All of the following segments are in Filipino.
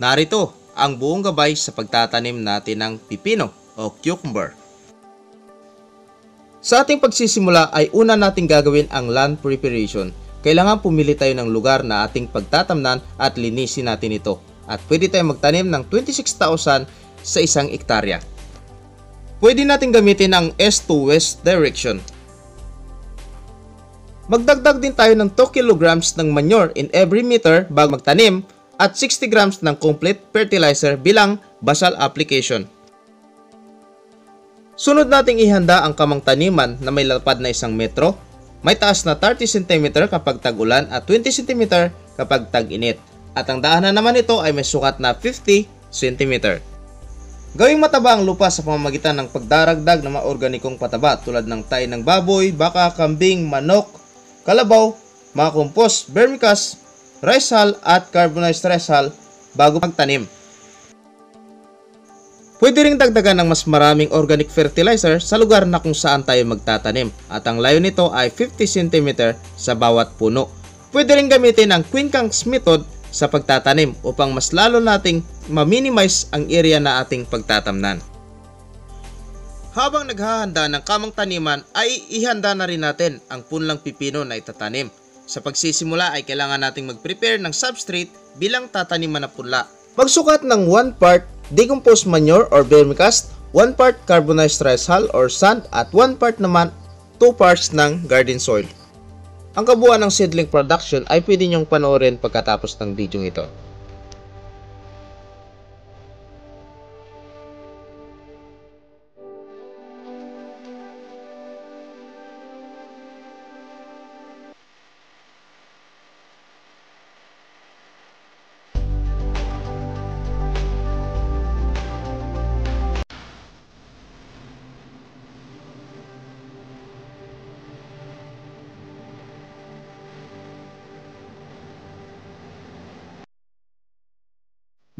Narito ang buong gabay sa pagtatanim natin ng pipino o cucumber. Sa ating pagsisimula ay una nating gagawin ang land preparation. Kailangan pumili tayo ng lugar na ating pagtatamnan at linisin natin ito. At pwede tayong magtanim ng 26,000 sa isang ektarya. Pwede natin gamitin ang east to west direction. Magdagdag din tayo ng 2 kilograms ng manure in every meter bago magtanim at 60 grams ng complete fertilizer bilang basal application. Sunod nating ihanda ang kamang taniman na may lapad na 1 metro, may taas na 30 cm kapag tag-ulan at 20 cm kapag tag-init. At ang daanan naman nito ay may sukat na 50 cm. Gawing mataba ang lupa sa pamamagitan ng pagdaragdag ng mga organikong pataba tulad ng tae ng baboy, baka, kambing, manok, kalabaw, mga compost, vermicast, rice hull at carbonized rice hull bago magtanim. Pwede ring dagdagan ng mas maraming organic fertilizer sa lugar na kung saan tayo magtatanim at ang layo nito ay 50 cm sa bawat puno. Pwede ring gamitin ang quincunx method sa pagtatanim upang mas lalo nating ma-minimize ang area na ating pagtatamnan. Habang naghahanda ng kamang taniman ay ihanda na rin natin ang punlang pipino na itatanim. Sa pagsisimula ay kailangan nating mag-prepare ng substrate bilang tataniman na punla. Magsukat ng 1 part decomposed manure or vermicast, 1 part carbonized rice hull or sand at 1 part naman 2 parts ng garden soil. Ang kabuuan ng seedling production ay pwede nyong panoorin pagkatapos ng video ito.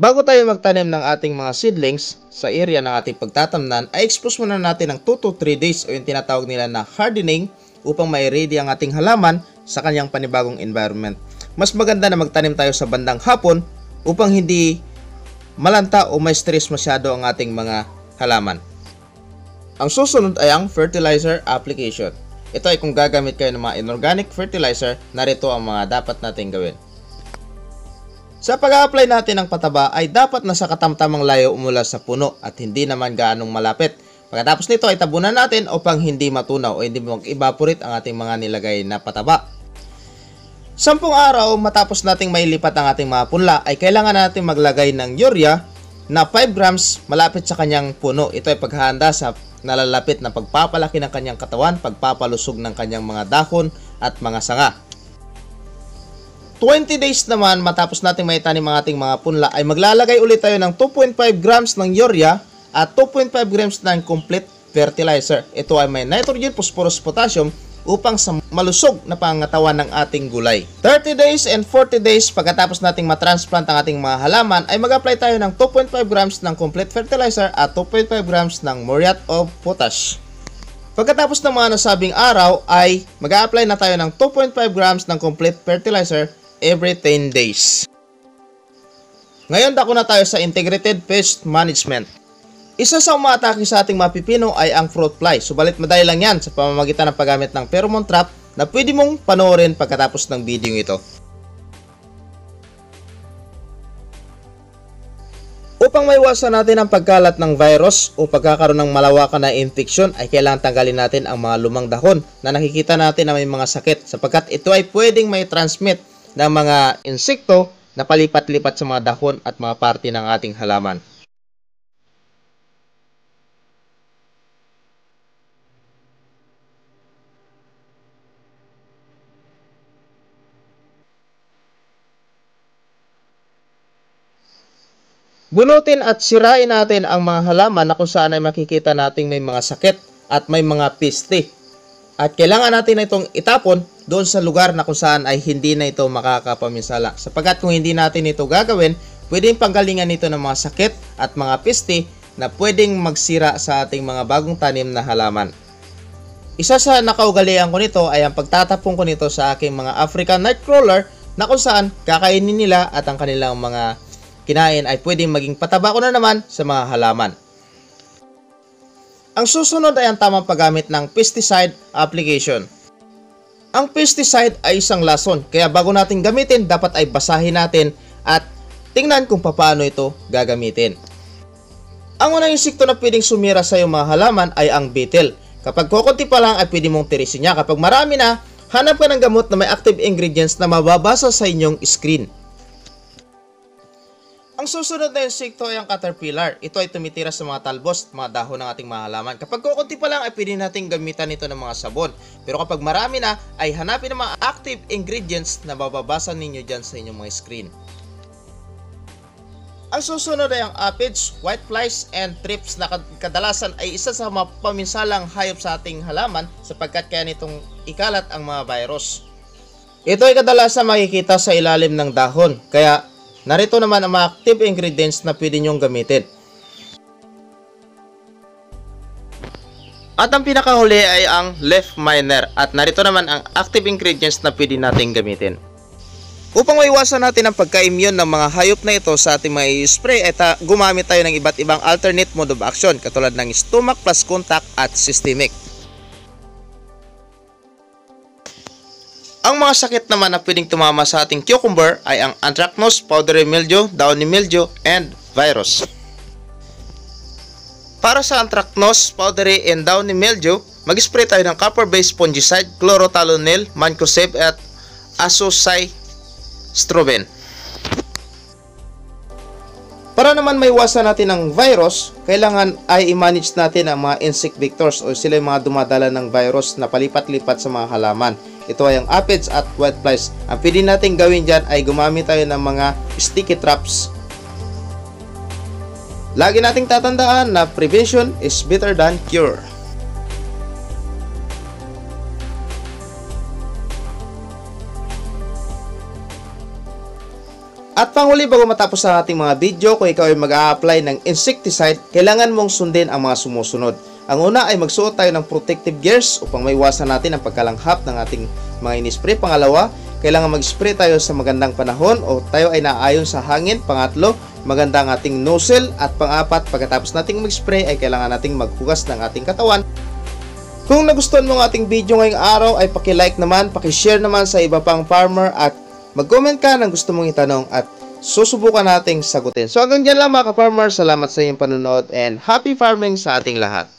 Bago tayo magtanim ng ating mga seedlings sa area ng ating pagtatamnan, ay expose muna natin ng 2 to 3 days o yung tinatawag nila na hardening upang mai-ready ang ating halaman sa kanyang panibagong environment. Mas maganda na magtanim tayo sa bandang hapon upang hindi malanta o may stress masyado ang ating mga halaman. Ang susunod ay ang fertilizer application. Ito ay kung gagamit kayo ng mga inorganic fertilizer, narito ang mga dapat natin gawin. Sa pag-a-apply natin ng pataba ay dapat nasa katamtamang layo mula sa puno at hindi naman gaanong malapit. Pagkatapos nito ay tabunan natin upang hindi matunaw o hindi mag-evaporate ang ating mga nilagay na pataba. 10 araw matapos nating mailipat ang ating mga punla ay kailangan natin maglagay ng urea na 5 grams malapit sa kanyang puno. Ito ay paghahanda sa nalalapit na pagpapalaki ng kanyang katawan, pagpapalusog ng kanyang mga dahon at mga sanga. 20 days naman matapos natin maitanim ang ating mga punla ay maglalagay ulit tayo ng 2.5 grams ng urea at 2.5 grams ng complete fertilizer. Ito ay may nitrogen, phosphorus, potassium upang sa malusog na pangangatawan ng ating gulay. 30 days and 40 days pagkatapos nating matransplant ang ating mga halaman ay mag-apply tayo ng 2.5 grams ng complete fertilizer at 2.5 grams ng muriate of potash. Pagkatapos ng mga nasabing araw ay mag-apply na tayo ng 2.5 grams ng complete fertilizer every 10 days. Ngayon dako na tayo sa integrated pest management. Isa sa umaatake sa ating mga pipino ay ang fruit fly. Subalit madali lang yan sa pamamagitan ng paggamit ng pheromone trap na pwede mong panoorin pagkatapos ng video ito. Upang maiwasan natin ang pagkalat ng virus o pagkakaroon ng malawakan na infeksyon ay kailangan tanggalin natin ang mga lumang dahon na nakikita natin na may mga sakit sapagkat ito ay pwedeng may transmit ng mga insekto na palipat-lipat sa mga dahon at mga parte ng ating halaman. Bunutin at sirain natin ang mga halaman na kung saan ay makikita nating may mga sakit at may mga peste. At kailangan natin na itong itapon doon sa lugar na kung saan ay hindi na ito makakapaminsala. Sapagkat kung hindi natin ito gagawin, pwedeng panggalingan nito ng mga sakit at mga peste na pwedeng magsira sa ating mga bagong tanim na halaman. Isa sa nakaugalian ko nito ay ang pagtatapon ko nito sa aking mga African nightcrawler na kung saan kakainin nila at ang kanilang mga kinain ay pwedeng maging pataba ko na naman sa mga halaman. Ang susunod ay ang tamang paggamit ng pesticide application. Ang pesticide ay isang lason, kaya bago natin gamitin, dapat ay basahin natin at tingnan kung paano ito gagamitin. Ang unang insekto na pwedeng sumira sa iyong mga halaman ay ang beetle. Kapag kukunti pa lang ay pwede mong tirisin niya. Kapag marami na, hanap ka ng gamot na may active ingredients na mababasa sa inyong screen. Ang susunod na insekto ay ang caterpillar. Ito ay tumitira sa mga talbos, mga dahon ng ating mga halaman. Kapag kukunti pa lang ay pwede natin gamitan ito ng mga sabon. Pero kapag marami na ay hanapin ang mga active ingredients na mababasa ninyo dyan sa inyong mga screen. Ang susunod ay ang aphids, whiteflies, and thrips na kadalasan ay isa sa mga paminsalang hayop sa ating halaman sapagkat kaya nitong ikalat ang mga virus. Ito ay kadalasan makikita sa ilalim ng dahon, kaya narito naman ang mga active ingredients na pwede nyong gamitin. At ang pinakahuli ay ang leaf miner at narito naman ang active ingredients na pwede natin gamitin. Upang maiwasan natin ang pagka-immune ng mga hayop na ito sa ating mga spray ay gumamit tayo ng iba't ibang alternate mode of action katulad ng stomach plus contact at systemic. Ang mga sakit naman na pwedeng tumama sa ating cucumber ay ang anthracnose, powdery mildew, downy mildew, and virus. Para sa anthracnose, powdery, and downy mildew, mag-spray tayo ng copper-based fungicide, chlorothalonil, mancozeb, at azoxystrobin. Para naman maiwasan natin ang virus, kailangan ay i-manage natin ang mga insect vectors o sila yung mga dumadala ng virus na palipat-lipat sa mga halaman. Ito ay ang aphids at whiteflies. Ang pwede natin gawin dyan ay gumamit tayo ng mga sticky traps. Lagi nating tatandaan na prevention is better than cure. At panghuli, bago matapos ang ating mga video, kung ikaw ay mag-a-apply ng insecticide, kailangan mong sundin ang mga sumusunod. Ang una ay magsuot tayo ng protective gears upang maiwasan natin ang pagkalanghap ng ating mga inispray. Pangalawa, kailangan mag-spray tayo sa magandang panahon o tayo ay naayon sa hangin. Pangatlo, maganda ang ating nozzle. At pang-apat, pagkatapos nating mag-spray ay kailangan nating maghugas ng ating katawan. Kung nagustuhan mo ang ating video ngayong araw ay paki-like naman, paki-share naman sa iba pang farmer at mag-comment ka ng gusto mong itanong at susubukan nating sagutin. So hanggang dyan lang mga ka-farmer, salamat sa inyong panonood and happy farming sa ating lahat.